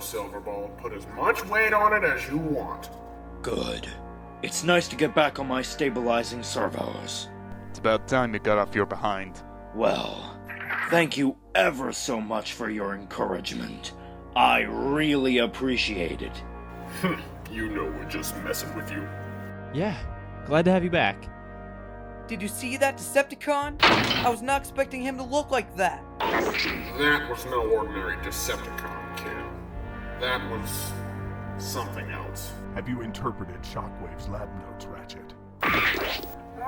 Silverbolt. Put as much weight on it as you want. Good. It's nice to get back on my stabilizing servos. It's about time you got off your behind. Well, thank you ever so much for your encouragement. I really appreciate it. You know we're just messing with you. Yeah, glad to have you back. Did you see that Decepticon? I was not expecting him to look like that. That was no ordinary Decepticon, kid. That was something else. Have you interpreted Shockwave's lab notes, Ratchet?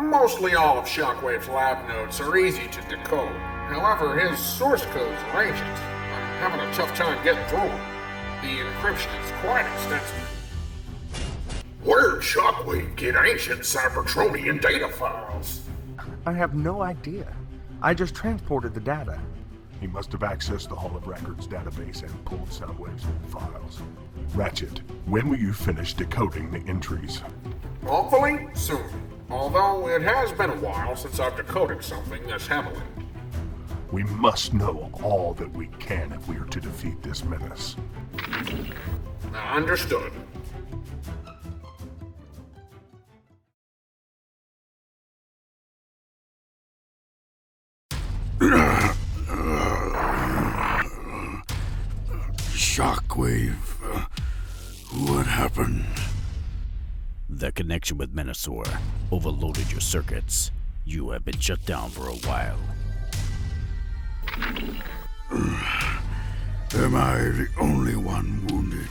Mostly all of Shockwave's lab notes are easy to decode. However, his source codes are ancient. I'm having a tough time getting through them. The encryption is quite extensive. Where'd Shockwave get ancient Cybertronian data files? I have no idea. I just transported the data. He must have accessed the Hall of Records database and pulled Soundwave's old files. Ratchet, when will you finish decoding the entries? Hopefully, soon. Although it has been a while since I've decoded something this heavily. We must know all that we can if we are to defeat this menace. Understood. Shockwave, what happened? The connection with Menasor overloaded your circuits. You have been shut down for a while. Am I the only one wounded?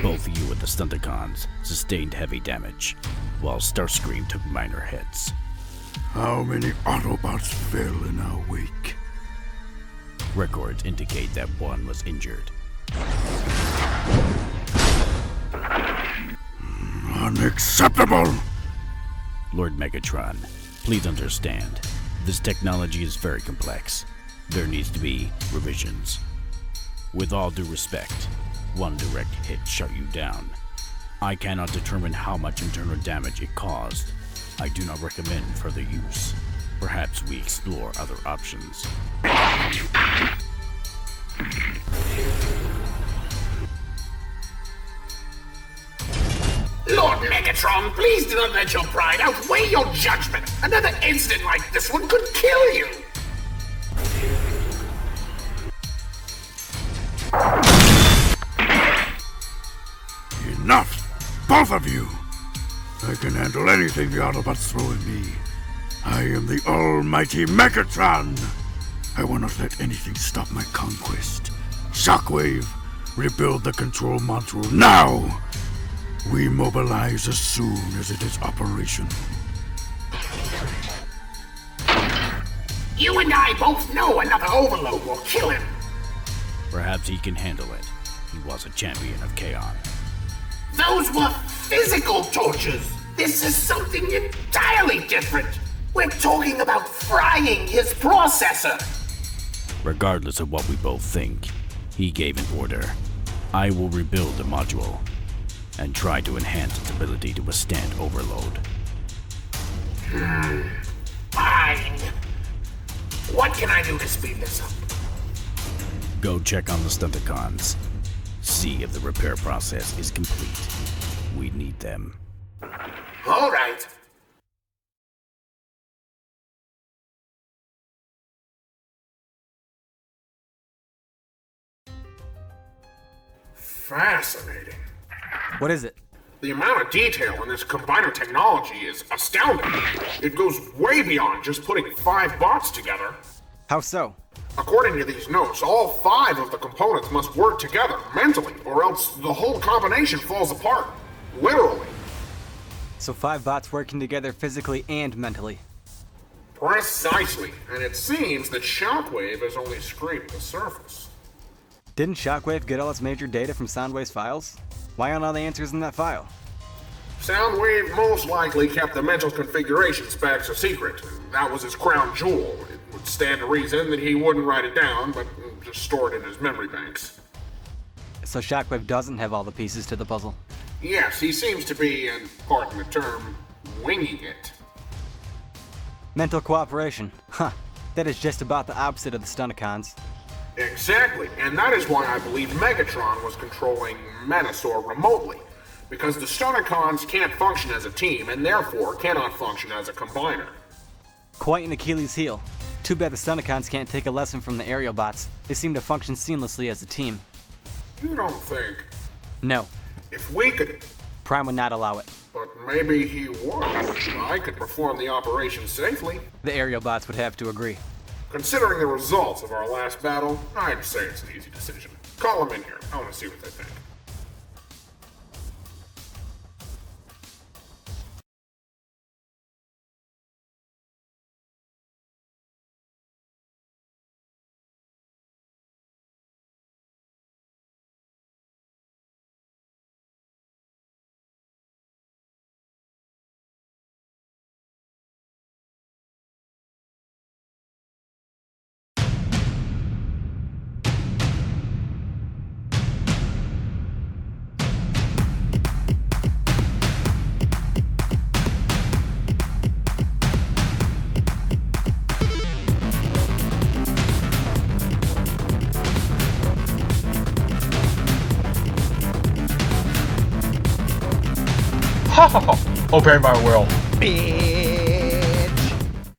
Both you and the Stunticons sustained heavy damage, while Starscream took minor hits. How many Autobots fell in our wake? Records indicate that one was injured. Unacceptable! Lord Megatron, please understand, this technology is very complex. There needs to be revisions. With all due respect, one direct hit shut you down. I cannot determine how much internal damage it caused. I do not recommend further use. Perhaps we explore other options. Lord Megatron, please do not let your pride outweigh your judgment. Another incident like this one could kill you. Enough! Both of you! I can handle anything the Autobots throw at me. I am the almighty Megatron! I will not let anything stop my conquest. Shockwave, rebuild the control module now! We mobilize as soon as it is operational. You and I both know another overload will kill him. Perhaps he can handle it. He was a champion of Chaos. Those were physical tortures. This is something entirely different. We're talking about frying his processor. Regardless of what we both think, he gave an order. I will rebuild the module and try to enhance its ability to withstand overload. Fine. What can I do to speed this up? Go check on the Stunticons. See if the repair process is complete. We need them. All right. Fascinating. What is it? The amount of detail in this combiner technology is astounding. It goes way beyond just putting 5 bots together. How so? According to these notes, all 5 of the components must work together mentally, or else the whole combination falls apart. Literally. So 5 bots working together physically and mentally. Precisely. And it seems that Shockwave has only scraped the surface. Didn't Shockwave get all its major data from Soundwave's files? Why aren't all the answers in that file? Soundwave most likely kept the mental configuration specs a secret. That was his crown jewel. It would stand to reason that he wouldn't write it down, but just store it in his memory banks. So Shockwave doesn't have all the pieces to the puzzle? Yes, he seems to be, and pardon the term, winging it. Mental cooperation. Huh. That is just about the opposite of the Stunticons. Exactly, and that is why I believe Megatron was controlling Menasor remotely. Because the Stunticons can't function as a team, and therefore cannot function as a combiner. Quite an Achilles heel. Too bad the Stunticons can't take a lesson from the aerial bots. They seem to function seamlessly as a team. You don't think? No, If we could... Prime would not allow it. But maybe he would. I could perform the operation safely. The aerial bots would have to agree. Considering the results of our last battle, I'd say it's an easy decision. Call them in here. I want to see what they think. Obey my will. Big